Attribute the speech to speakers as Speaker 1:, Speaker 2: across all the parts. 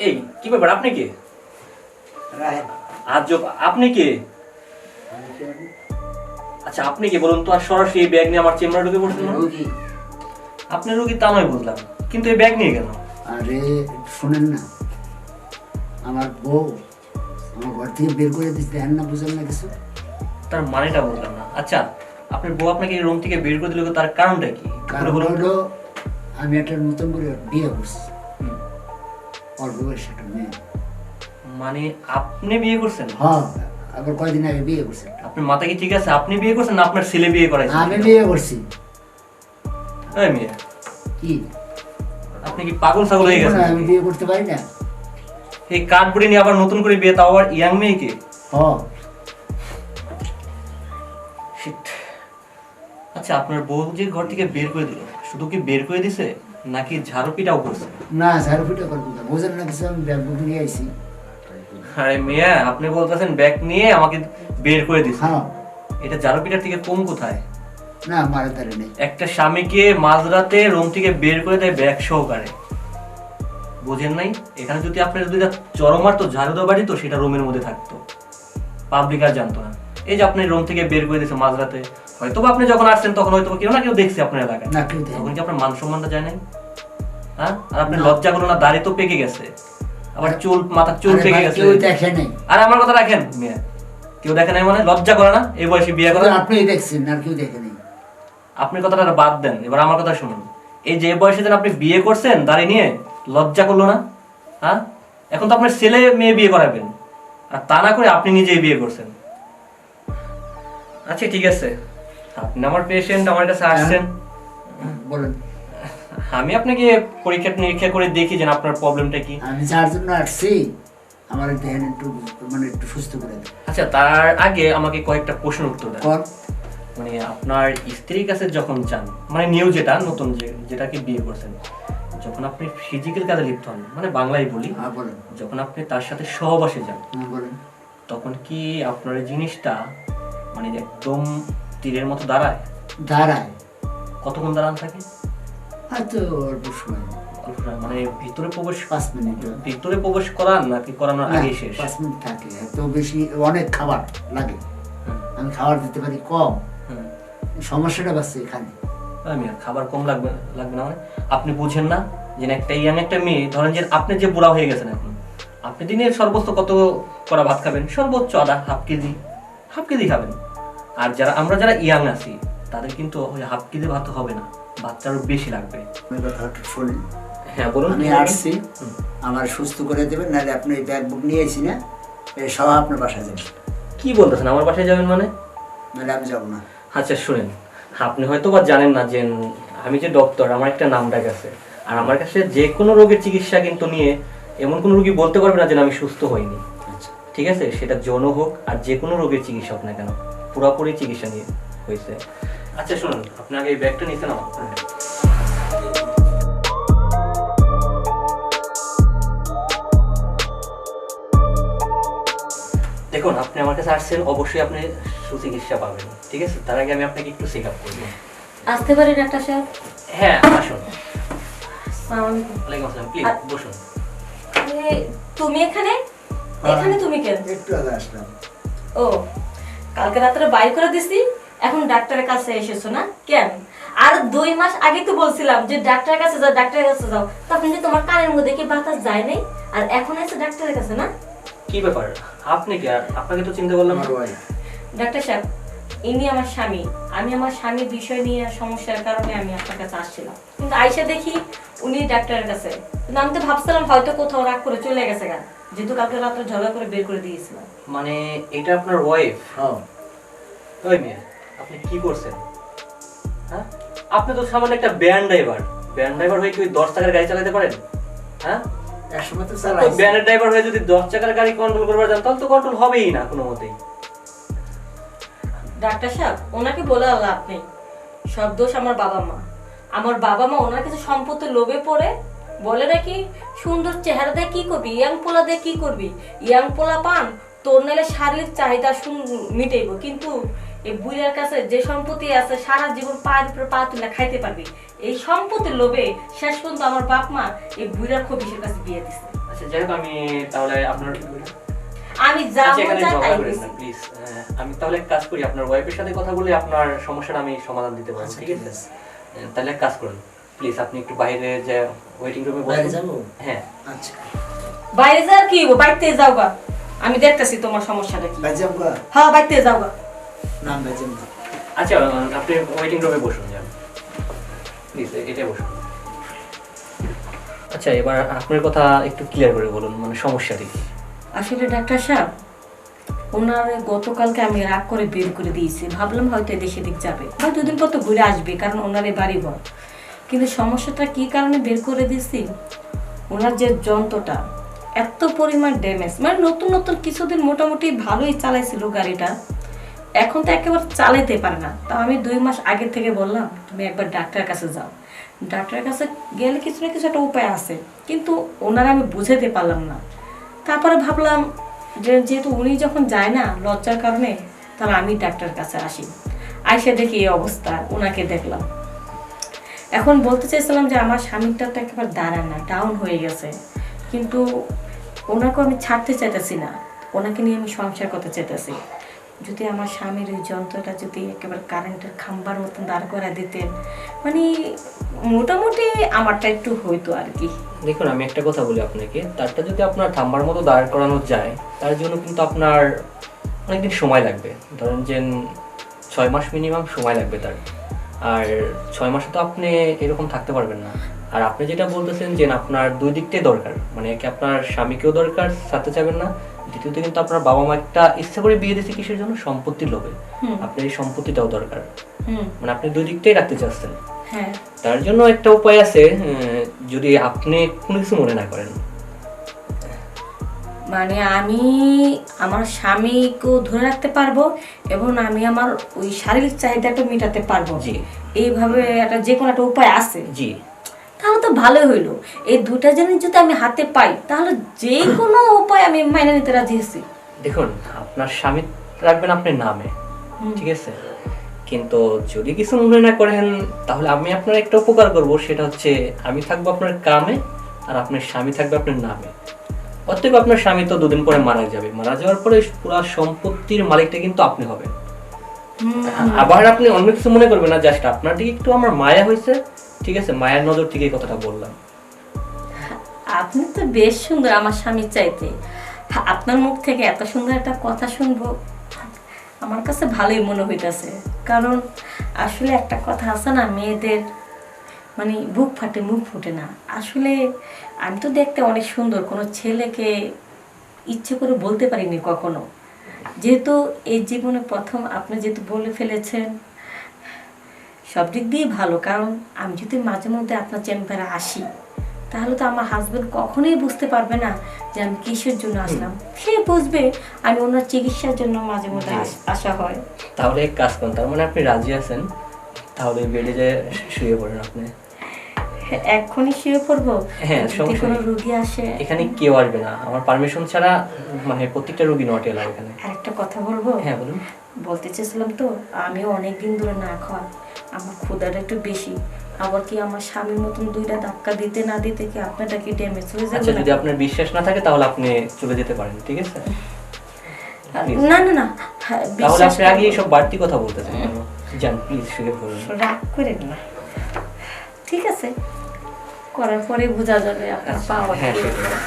Speaker 1: এই কি ব্যাপার, আপনি কে?
Speaker 2: রাহেন
Speaker 1: আজব, আপনি কে? আচ্ছা আপনি কে বলুন তো? আর সরাসরি এই ব্যাগ নিয়ে আমার চেম্বারে ঢুকে পড়ছেন না?
Speaker 2: রোগী।
Speaker 1: আপনি রোগী তা নয় বুঝলাম, কিন্তু এই ব্যাগ নিয়ে কেন?
Speaker 2: আরে শোনেন না, আমার বউ আমার ঘর থেকে বের করে দিচ্ছে, দেখেন না, বুঝেন না কিছু?
Speaker 1: তার মানেটা বুঝলাম না। আচ্ছা আপনার বউ আপনাকে এই রুম থেকে বের করে দিল, তার কারণটা কি একটু
Speaker 2: কারণ
Speaker 1: করে বলুন তো।
Speaker 2: হলো আমি একটা নতুন করে বিয়ে করছি,
Speaker 1: হুম।
Speaker 2: অল্প বয়স একটা মেয়ে।
Speaker 1: মানে আপনি বিয়ে করছেন?
Speaker 2: হ্যাঁ, আবার কয়দিন আগে বিয়ে করছি।
Speaker 1: আপনার মাথা কি ঠিক আছে? আপনি বিয়ে করছেন না আপনার ছেলে বিয়ে করাইছে?
Speaker 2: আমি বিয়ে করছি।
Speaker 1: এই মেয়ে,
Speaker 2: কি
Speaker 1: আপনি কি পাগল ছাগল হয়ে গেছেন?
Speaker 2: আমি বিয়ে করতে পারি না?
Speaker 1: এই কাঠবুড়ি নিয়ে আবার নতুন করে বিয়ে, তাও আবার ইয়াং মেয়েকে?
Speaker 2: হ্যাঁ।
Speaker 1: Shit. আচ্ছা আপনার বউ যে ঘর থেকে বের করে দিল, শুধু কি বের করে দিছে নাকি ঝাড়ু পিটাও করছে?
Speaker 2: না, ঝাড়ু পিটা করবো না, বোঝেন না কিছু? আমি ব্যাগ বুক নিয়ে আইছি।
Speaker 1: আরে মিয়া, আপনি বলতেছেন ব্যাগ নিয়ে আমাকে বের করে দিছে,
Speaker 2: হ্যাঁ।
Speaker 1: এটা ঝাড়ু পিটার থেকে কম কোথায়?
Speaker 2: না, মারে তারে নেই।
Speaker 1: একটা স্বামীকে মাঝরাতে রুম থেকে বের করে দেয় ব্যাগ সহকারে, বুঝেন নাই? এখানে যদি আপনার দুইটা চরম মারতো, ঝাড়ু দেওয়া বাড়ি তো সেটা রুমের মধ্যে থাকতো, পাবলিক আর জানতো না। এই যে আপনি রুম থেকে বের করে দিয়েছে মাঝরাতে, হয়তো বা আপনি যখন আসছেন তখন হয়তো কেউ না কেউ দেখছে আপনার এলাকায়,
Speaker 2: না, কেউ দেখে
Speaker 1: তখন কি আপনার মান সম্মানটা যায় নাই? হ্যাঁ, আর আপনি লজ্জা করলো না? দাড়ি তো পেকে গেছে, আবার চুল, মাথার চুল
Speaker 2: আরে
Speaker 1: পেকে
Speaker 2: ভাই,
Speaker 1: গেছে।
Speaker 2: কেউ দেখে নাই।
Speaker 1: আর আমার কথা রাখেন মিয়া, কেউ দেখে নাই মানে লজ্জা করে না এই বয়সে বিয়ে করে?
Speaker 2: শুধু আপনিই দেখছেন, আর কেউ দেখে নাই।
Speaker 1: আপনি কথাটা বাদ দেন, এবার আমার কথা শুনুন। এই যে বয়সে যেন আপনি বিয়ে করছেন দাড়ি নিয়ে, লজ্জা করলো না? হ্যাঁ, এখন তো আপনার ছেলে মেয়ে বিয়ে করাবেন, আর তা না করে আপনি নিজেই বিয়ে করছেন। আচ্ছা ঠিক আছে, আপনি আমার পেশেন্ট, আমার কাছে আসছেন,
Speaker 2: বলেন।
Speaker 1: আমি আপনাকে পরীক্ষা নিরীক্ষা করে দেখি যে আপনার প্রবলেমটা কি।
Speaker 2: আমি যার জন্য আসছি, আমার দেহেন একটু মানে একটু সুস্থ করে দেন।
Speaker 1: আচ্ছা তার আগে আমাকে কয়েকটা প্রশ্ন উত্তর দেন।
Speaker 2: কর।
Speaker 1: মানে আপনার স্ত্রীর কাছে যখন যান, মানে নিউ যেটা নতুন যেটাকে বিয়ে করছেন, যখন আপনি ফিজিক্যাল কাজে লিপ্ত হন, মানে বাংলায় বলি,
Speaker 2: হ্যাঁ বলেন।
Speaker 1: যখন আপনি তার সাথে সহবাসে যান,
Speaker 2: হ্যাঁ বলেন।
Speaker 1: তখন কি আপনার এই জিনিসটা মানে একদম তীরের মতো দাঁড়ায়?
Speaker 2: দাঁড়ায়।
Speaker 1: কতক্ষণ দাঁড়ান থাকে?
Speaker 2: হয়তো অল্প সময়,
Speaker 1: মানে ভিতরে প্রবেশ,
Speaker 2: 5 মিনিট।
Speaker 1: ভিতরে প্রবেশ করান নাকি করানোর
Speaker 2: না,
Speaker 1: আগে শেষ?
Speaker 2: 5 মিনিট থাকে, এত বেশি অনেক খাবার লাগে।
Speaker 1: হুম,
Speaker 2: আমি খাবার দিতে পারি কম,
Speaker 1: হুম।
Speaker 2: সমস্যাটা বাড়ছে এখানে।
Speaker 1: আমি আর খাবার কম লাগবে লাগবে না মানে? আপনি বুঝেন না যে একটা ইয়াং একটা মেয়ে, ধরেন যে আপনি যে বুড়া হয়ে গেছেন এখন, আপনি দিনে সর্বোচ্চ কত করা ভাত খাবেন? সর্বোচ্চ আধা হাফ কেজি খাবেন। আর আমরা যারা ইয়াং আছি তাদের কিন্তু ওই হাফ কেজি ভাত হবে না, ভাতটা আরো বেশি লাগবে।
Speaker 2: আমি কথা একটু শুনেন।
Speaker 1: হ্যাঁ বলুন।
Speaker 2: আমি আসছি, আমার সুস্থ করে দেবেন, নাহলে আপনি ওই ব্যাগ বুক নিয়ে এসি না, সহ আপনার বাসায় যাবেন।
Speaker 1: কি বলতেছেন আমার বাসায় যাবেন মানে?
Speaker 2: নাহলে আমি যাবো না।
Speaker 1: আচ্ছা শুনেন, আপনি হয়তো বা জানেন না যে আমি যে ডক্টর, আমার একটা নাম ডাক আছে, আর আমার কাছে যে কোনো রোগের চিকিৎসা কিন্তু নিয়ে এমন কোনো রোগী বলতে পারবে না যে আমি সুস্থ হইনি।
Speaker 2: আচ্ছা।
Speaker 1: ঠিক আছে, সেটা যৌন হোক আর যে কোনো রোগের চিকিৎসা হোক না কেন, পুরোপুরি চিকিৎসা নিয়ে হয়েছে। আচ্ছা শুনুন, আপনি আগে এই ব্যাগটা নিতে না। দেখুন আপনি আমার কাছে আসছেন, অবশ্যই আপনি সুচিকিৎসা পাবেন, ঠিক আছে? তার আগে আমি আপনাকে একটু চেক আপ করবো।
Speaker 3: আসতে পারি ডাক্তার সাহেব?
Speaker 1: হ্যাঁ আসুন।
Speaker 3: আসসালামু আলাইকুম।
Speaker 1: ওয়ালাইকুম আসসালাম, প্লিজ বসুন।
Speaker 3: আরে, তুমি এখানে? এখানে তুমি কেন?
Speaker 2: একটু আগে আসলাম।
Speaker 3: ও, কালকে রাত্রে বাইর করে দিছি, এখন ডাক্তারের কাছে এসেছো না কেন? আর 2 মাস আগে তো বলছিলাম যে ডাক্তারের কাছে যাও, ডাক্তারের কাছে যাও, তখন যে তোমার কানের মধ্যে কি বাতাস যায় নাই, আর এখন এসে ডাক্তারের কাছে না?
Speaker 1: কি ব্যাপার, আপনি কি? আর আপনাকে তো চিন্তা করলাম না।
Speaker 2: আমার wife।
Speaker 3: ডাক্তার সাহেব, ইনি আমার স্বামী। আমি আমার স্বামীর বিষয় নিয়ে সমস্যার কারণে আমি আপনার কাছে আসছিলাম, কিন্তু আইসা দেখি উনি ডাক্তারের কাছে। কিন্তু আমি তো ভাবছিলাম হয়তো কোথাও রাগ করে চলে গেছে গা, যেহেতু কালকে রাত্রে ঝগড়া করে বের করে দিয়েছিলাম।
Speaker 1: মানে এটা আপনার ওয়াইফ?
Speaker 2: হ্যাঁ।
Speaker 1: ওই মেয়ে, আপনি কি করছেন? হ্যাঁ, আপনি তো সামান্য একটা ব্যান্ড ড্রাইভার হয়ে কি ওই 10 টাকার গাড়ি চালাতে পারেন? হ্যাঁ,
Speaker 2: একসময় তো
Speaker 1: ওই
Speaker 2: চালাইছি।
Speaker 1: ব্যান্ড ড্রাইভার হয়ে যদি 10 টাকার গাড়ি কন্ট্রোল করবার যান, তাহলে তো কন্ট্রোল হবেই না কোনো মতেই।
Speaker 3: ডাক্তার সাহেব, ওনাকে বলে লাভ নেই, সব দোষ আমার বাবা মা। আমার বাবা মা ওনার কিছু সম্পত্তির লোভে পড়ে বলে নাকি সুন্দর চেহারা দিয়ে কি করবি, ইয়াং পোলা দিয়ে কি করবি, ইয়াং পোলা পান তোর নাহলে শারীরিক চাহিদা মিটাইব, কিন্তু এই বুড়ার কাছে যে সম্পত্তি আছে সারা জীবন পায়ের উপরে পা তুলে খাইতে পারবি, এই সম্পত্তির লোভে শেষ পর্যন্ত আমার বাপ মা এই বুড়ার খবিসের কাছে বিয়ে দিছে।
Speaker 1: আচ্ছা যাই হোক, আমি তাহলে আপনার
Speaker 3: আমি যা
Speaker 1: আচ্ছা,
Speaker 3: মন
Speaker 1: এখানে
Speaker 3: চায়
Speaker 1: ঝগড়া
Speaker 3: তাই
Speaker 1: করেন
Speaker 3: দিছি।
Speaker 1: না প্লিজ। আমি তাহলে এক কাজ করি, আপনার ওয়াইফের সাথে কথা বলে আপনার সমস্যাটা আমি সমাধান দিতে পারবো,
Speaker 2: আচ্ছা,
Speaker 1: ঠিক
Speaker 2: ঠিক
Speaker 1: আছে?
Speaker 2: আছে।
Speaker 1: তাহলে এক কাজ করুন প্লিজ, আপনি একটু বাইরে যে ওয়েটিং রুমে
Speaker 2: বাইরে
Speaker 1: বসুন।
Speaker 2: যাবো?
Speaker 1: হ্যাঁ
Speaker 2: আচ্ছা,
Speaker 3: বাইরে যাও কি হইবো? বাইতে যাও গা, আমি দেখতেছি তোমার সমস্যাটা কি।
Speaker 2: বাইরে যাবো গা?
Speaker 3: হ্যাঁ বাইতে যাও গা।
Speaker 2: না, বাইরে যাবো না।
Speaker 1: আচ্ছা, আপনি ওয়েটিং রুমে বসুন, যান প্লিজ, এটাই বসুন। আচ্ছা, এবার আপনার কথা একটু ক্লিয়ার করে বলুন, মানে সমস্যাটা কি?
Speaker 3: আসলে ডাক্তার সাহেব, ওনার গতকালকে আমি রাগ করে বের করে দিয়েছি, ভাবলাম হয়তো এদেশে দিক যাবে বা দুদিন পর তো ঘুরে আসবে, কারণ ওনার এই বাড়ি ঘর। কিন্তু সমস্যাটা কি কারণে বের করে দিয়েছি, ওনার যে যন্ত্রটা এত পরিমাণ ড্যামেজ, মানে নতুন নতুন কিছুদিন মোটামুটি ভালোই চালাইছিল গাড়িটা, এখন তো একেবারে চালাইতে পারে না। তা আমি 2 মাস আগে থেকে বললাম তুমি একবার ডাক্তারের কাছে যাও, ডাক্তারের কাছে গেলে কিছু না কিছু একটা উপায় আছে, কিন্তু ওনারা আমি বুঝাতে পারলাম না। তারপরে ভাবলাম যে যেহেতু উনি যখন যায় না লজ্জার কারণে, তাহলে আমি ডাক্তারের কাছে আসি। আইসে দেখি এই অবস্থা, ওনাকে দেখলাম। এখন বলতে চাইছিলাম যে আমার স্বামীটা তো একেবারে দাঁড়ায় না, ডাউন হয়ে গেছে, কিন্তু ওনাকে আমি ছাড়তে চাইতেছি না, ওনাকে নিয়ে আমি সংসার করতে চাইতেছি। যদি আমার স্বামীর ওই যন্ত্রটা যদি একেবারে কারেন্টের খাম্বার মতন দাঁড় করে দিতেন, মানে মোটামুটি আমারটা একটু হইতো আর কি।
Speaker 1: দেখুন, আমি একটা কথা বলি আপনাকে, তারটা যদি আপনার থাম্বার মতো দাঁড় করানো যায়, তার জন্য কিন্তু আপনার অনেকদিন সময় লাগবে। ধরেন যে 6 মাস মিনিমাম সময় লাগবে তার। আর 6 মাসে তো আপনি এরকম থাকতে পারবেন না। আর আপনি যেটা বলতেছেন যে আপনার 2 দিকটাই দরকার, মানে একে আপনার স্বামীকেও দরকার, সাথে যাবেন না, দ্বিতীয়ত কিন্তু আপনার বাবা মা একটা ইচ্ছা করে বিয়ে দিয়েছে কিসের জন্য? সম্পত্তির লোভে। আপনার এই সম্পত্তিটাও দরকার, মানে আপনি 2 দিকটাই রাখতে চাচ্ছেন।
Speaker 3: হ্যাঁ,
Speaker 1: তার জন্য একটা উপায় আছে, যদি আপনি কোনো কিছু মনে না করেন।
Speaker 3: মানে আমি আমার স্বামীকেও ধরে রাখতে পারবো এবং আমি আমার ওই শারীরিক চাহিদাটা মেটাতে পারবো।
Speaker 1: জি
Speaker 3: এইভাবে একটা যে কোনো একটা উপায় আছে,
Speaker 1: জি,
Speaker 3: তাহলে তো ভালোই হইলো। এই দুটা জিনিস যদি আমি হাতে পাই, তাহলে যে কোনো উপায় আমি মাইনে নিতে রাজি আছি।
Speaker 1: দেখুন, আপনার স্বামী রাখবেন আপনার নামে, ঠিক আছে? কিন্তু যদি কিছু মনে না করেন, তাহলে আমি আপনার একটা উপকার করব, সেটা হচ্ছে আমি থাকবো আপনার কামে আর আপনার স্বামী থাকবে আপনার নামে। অতএব আপনার স্বামী তো 2 দিন পরে মারা যাবে, মারা যাওয়ার পরে পুরো সম্পত্তির মালিকটা কিন্তু আপনি হবেন। আবার আপনি অন্য কিছু মনে করবেন না, জাস্ট আপনার দিকে একটু আমার মায়া হয়েছে, ঠিক আছে? মায়ের নজর থেকে এই কথাটা বললাম।
Speaker 3: আপনি তো বেশ সুন্দর আমার স্বামীর চাইতে, আপনার মুখ থেকে এত সুন্দর একটা কথা শুনবো আমার কাছে ভালোই মনে হইতাছে। কারণ আসলে একটা কথা আছে না, মেয়েদের মানে বুক ফাটে মুখ ফুটে না। আসলে আমি তো দেখতে অনেক সুন্দর, কোনো ছেলেকে ইচ্ছে করে বলতে পারিনি কখনো। যেহেতু এই জীবনে প্রথম আপনি যেহেতু বলে ফেলেছেন, সব দিক দিয়ে ভালো। কারণ আমি যদি মাঝে মধ্যে আপনার চেম্বারে আসি, তাহলে তো আমার হাজবেন্ড কখনোই বুঝতে পারবে না যে আমি কিসের জন্য আসলাম। সে বুঝবে আমি ওনার চিকিৎসার জন্য মাঝে মধ্যে আসা হয়।
Speaker 1: তাহলে এক কাজ করুন, তার মানে আপনি রাজি আছেন? তাহলে বেডে যে শুয়ে পড়েন আপনি।
Speaker 3: এখনই শুয়ে পড়বো?
Speaker 1: হ্যাঁ,
Speaker 3: যদি
Speaker 1: সমস্যা
Speaker 3: কোনো
Speaker 1: নেই।
Speaker 3: রোগী আসে?
Speaker 1: এখানে কেউ আসবে না আমার পারমিশন ছাড়া, মানে প্রত্যেকটা রোগী নট এলাও এখানে।
Speaker 3: আরেকটা কথা বলবো?
Speaker 1: হ্যাঁ বলুন।
Speaker 3: বলতে চেয়েছিলাম তো, আমিও অনেকদিন ধরে না খাওয়া, আমার ক্ষুধাটা একটু বেশি। আবার কি আমার স্বামীর মতন 2টা ধাক্কা দিতে না দিতে কি আপনারটা কি ড্যামেজ হয়ে যাবে?
Speaker 1: আচ্ছা, যদি আপনার বিশ্বাস না থাকে তাহলে আপনি চলে যেতে পারেন, ঠিক আছে?
Speaker 3: না না না, হ্যাঁ,
Speaker 1: তাহলে
Speaker 3: বিশ্বাস
Speaker 1: আপনি আগে সব বাড়তি কথা বলতেছেন কেন? যান প্লিজ, শুয়ে পড়ুন।
Speaker 3: রাগ করেন না, ঠিক আছে? করার পরে বোঝা যাবে আপনার পাওয়া।
Speaker 1: হ্যাঁ, শুয়ে পড়ুন।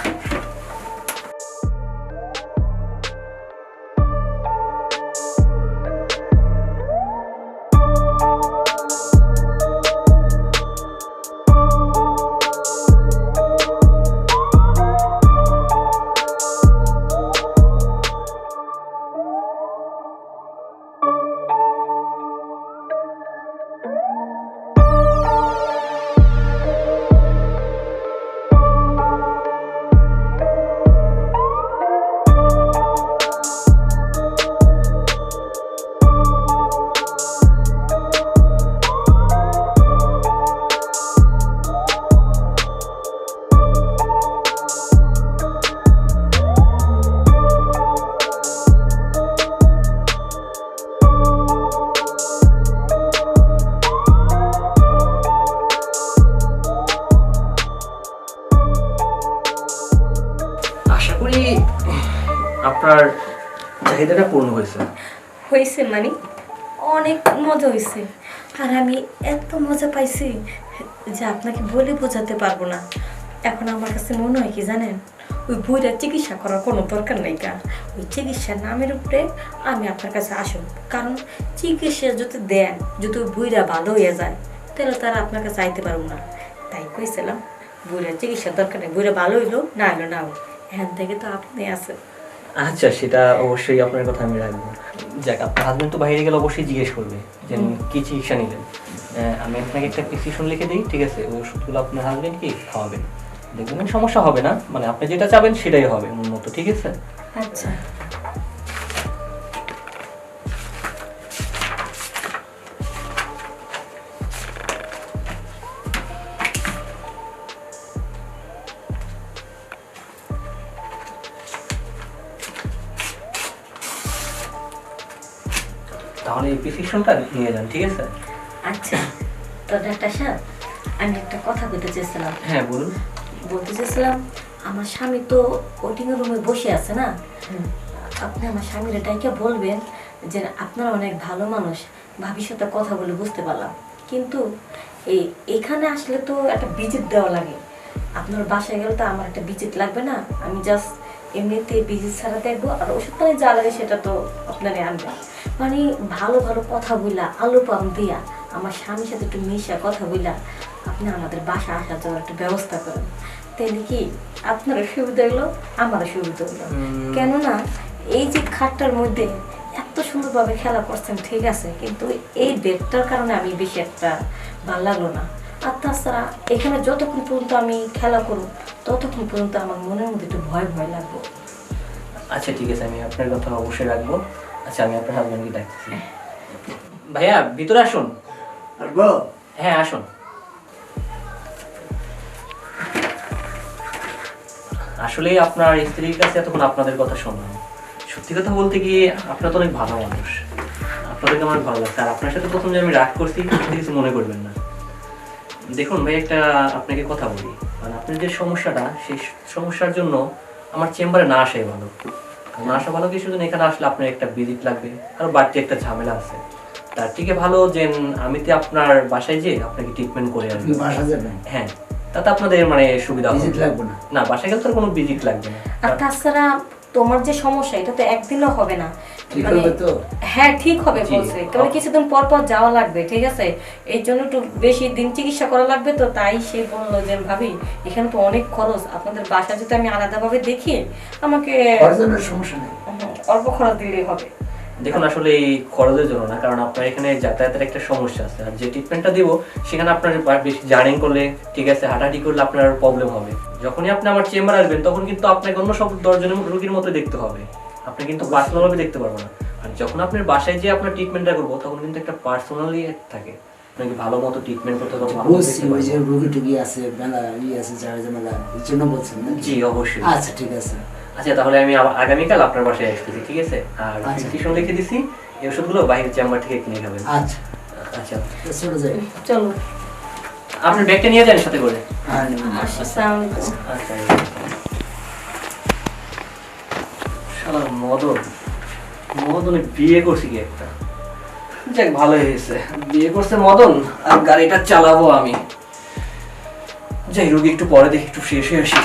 Speaker 1: আপনার চাহিদাটা পূর্ণ হয়েছে।
Speaker 3: হয়েছে মানে অনেক মজা হয়েছে, আর আমি এত মজা পাইছি যে আপনাকে বলে বোঝাতে পারবো না। এখন আমার কাছে মনে হয় কি জানেন, ওই বইটার চিকিৎসা করার কোনো দরকার নেই গা। ওই চিকিৎসার নামের উপরে আমি আপনার কাছে আসুন, কারণ চিকিৎসা যদি দেন, যদি ওই বইটা ভালো হয়ে যায় তাহলে তারা আপনার কাছে আইতে পারবো না। তাই কইছিলাম বইটার চিকিৎসার দরকার নেই, বইটা ভালো হইলো না হইলো না হইলো, এখান থেকে তো আপনি আছেন।
Speaker 1: আচ্ছা, সেটা অবশ্যই আপনার কথা আমি রাখবো। যাক, আপনার হাজবেন্ড তো বাইরে গেলে অবশ্যই জিজ্ঞেস করবে যে কি চিকিৎসা নিলেন। আমি আপনাকে একটা প্রেসক্রিপশন লিখে দিই, ঠিক আছে? ওই ওষুধগুলো আপনার হাজবেন্ড কি খাওয়াবেন, দেখবেন সমস্যা হবে না, মানে আপনি যেটা চাবেন সেটাই হবে মন মতো, ঠিক আছে?
Speaker 3: আচ্ছা,
Speaker 1: তাহলে এই প্রেসক্রিপশনটা নিয়ে যান, ঠিক আছে?
Speaker 3: আচ্ছা। তো ডাক্তার সাহেব, আমি একটা কথা বলতে চেয়েছিলাম।
Speaker 1: হ্যাঁ, বলুন।
Speaker 3: বলতে চেয়েছিলাম, আমার স্বামী তো ওয়েটিং রুমে বসে আছে না, আপনি আমার স্বামীর এটাকে বলবেন যে আপনারা অনেক ভালো মানুষ, ভাবির সাথে কথা বলে বুঝতে পারলাম, কিন্তু এখানে আসলে তো একটা ভিজিট দেওয়া লাগে। আপনার বাসায় গেলে তো আমার একটা ভিজিট লাগবে না, আমি জাস্ট এমনিতে ভিজিট ছাড়া দেখবো, আর ওষুধ পানি যা লাগে সেটা তো আপনারে আনবেন। মানে ভালো ভালো কথা বইলা, আলু পাম দিয়া আমার স্বামীর সাথে একটু মিশা কথা বইলা আপনি আমাদের বাসা আসার জন্য একটা ব্যবস্থা করেন, তাইলে কি আপনারও সুবিধা হলো, আমারও সুবিধা হলো। কেননা এই যে খাটটার মধ্যে এত সুন্দরভাবে খেলা করছেন, ঠিক আছে, কিন্তু এই বেডটার কারণে আমি বেশি একটা ভালো লাগলো না। আর তাছাড়া এখানে যতক্ষণ পর্যন্ত আমি খেলা করব ততক্ষণ পর্যন্ত আমার মনের মধ্যে একটু ভয় ভয় লাগবে।
Speaker 1: আচ্ছা, ঠিক আছে, আমি আপনার কথা অবশ্যই রাখবো। আচ্ছা, আমি আপনার হাজবেন্ডকে ডাকছি। ভাইয়া, ভিতরে আসুন।
Speaker 2: আর বউ,
Speaker 1: হ্যাঁ, আসুন। আসলে আপনার স্ত্রীর কাছে এতক্ষণ আপনাদের কথা শুনলাম। সত্যি কথা বলতে গিয়ে আপনারা তো অনেক ভালো মানুষ, আপনাদেরকে আমার ভালো লাগছে। আর আপনার সাথে প্রথম যে আমি রাগ করছি সেটা কিছু মনে করবেন না। দেখুন ভাই, একটা আপনাকে কথা বলি, মানে আপনার যে সমস্যাটা, সেই সমস্যার জন্য আমার চেম্বারে না আসাই ভালো। না আসা ভালো কিছু জন্য, এখানে আসলে আপনার একটা ভিজিট লাগবে, আর বাড়তি একটা ঝামেলা আছে। তার থেকে ভালো যে আমি তো আপনার বাসায় যেয়ে আপনাকে ট্রিটমেন্ট করে আসবো।
Speaker 2: আপনি বাসা যাবেন?
Speaker 1: হ্যাঁ, তাতে আপনাদের মানে সুবিধা হবে।
Speaker 2: ভিজিট লাগবে না?
Speaker 1: না, বাসায় গেলে তো আর কোনো ভিজিট লাগবে না।
Speaker 3: আর তাছাড়া তোমার যে সমস্যা, এটা তো একদিনও হবে না।
Speaker 2: ঠিক
Speaker 3: মানে
Speaker 2: হবে তো?
Speaker 3: হ্যাঁ, ঠিক হবে
Speaker 1: জি।
Speaker 3: বলছে, তবে কিছুদিন পর পর যাওয়া লাগবে, ঠিক আছে? এই জন্য একটু বেশি দিন চিকিৎসা করা লাগবে, তো তাই সে বললো যে ভাবি এখানে তো অনেক খরচ, আপনাদের বাসা যদি আমি আলাদাভাবে দেখি আমাকে
Speaker 2: খরচের সমস্যা নেই।
Speaker 3: অল্প খরচ দিলেই হবে।
Speaker 1: দেখুন, আসলে এই খরচের জন্য না, কারণ আপনার এখানে যাতায়াতের একটা সমস্যা আছে। আর যে ট্রিটমেন্টটা দিব সেখানে আপনার বেশি জার্নি করলে, ঠিক আছে, হাঁটাহাঁটি করলে আপনার প্রবলেম হবে। যখনই আপনি আমার চেম্বার আসবেন তখন কিন্তু আপনাকে অন্য সব 10 জনের রোগীর মতো দেখতে হবে, আপনি কিন্তু পার্সোনালভাবে দেখতে পারবেন না। আর যখন আপনার বাসায় যে আপনার ট্রিটমেন্টটা করবো তখন কিন্তু একটা পার্সোনালি থাকে, আপনাকে ভালো মতো ট্রিটমেন্ট করতে হবে, ভালো মতো
Speaker 2: বুঝছি,
Speaker 1: দেখতে
Speaker 2: ওই যে
Speaker 1: পারবেন।
Speaker 2: রুগী টুগী আছে, মেলা আছে, যারা মেলা, এর জন্য বলছেন না?
Speaker 1: জি, অবশ্যই।
Speaker 2: আচ্ছা, ঠিক আছে।
Speaker 1: আচ্ছা, তাহলে আমি আগামীকাল আপনার বাসায় আসতেছি, ঠিক আছে? আর
Speaker 2: আচ্ছা।
Speaker 1: প্রেসক্রিপশন লিখে দিছি, এই ওষুধগুলো বাইরের চেম্বার থেকে কিনে খাবেন।
Speaker 2: আচ্ছা,
Speaker 1: আচ্ছা,
Speaker 2: চলে যাই।
Speaker 3: চলো।
Speaker 1: আপনার ব্যাগটা নিয়ে যান সাথে করে।
Speaker 2: আর
Speaker 3: আসসালামু আলাইকুম।
Speaker 1: আচ্ছা। শালা মদনে বিয়ে করছি কি একটা। যাক, ভালোই হয়েছে, বিয়ে করছে মদন, আর গাড়িটা চালাবো আমি। যাই, রোগী একটু পরে দেখি, একটু ফ্রেশ হয়ে আসি।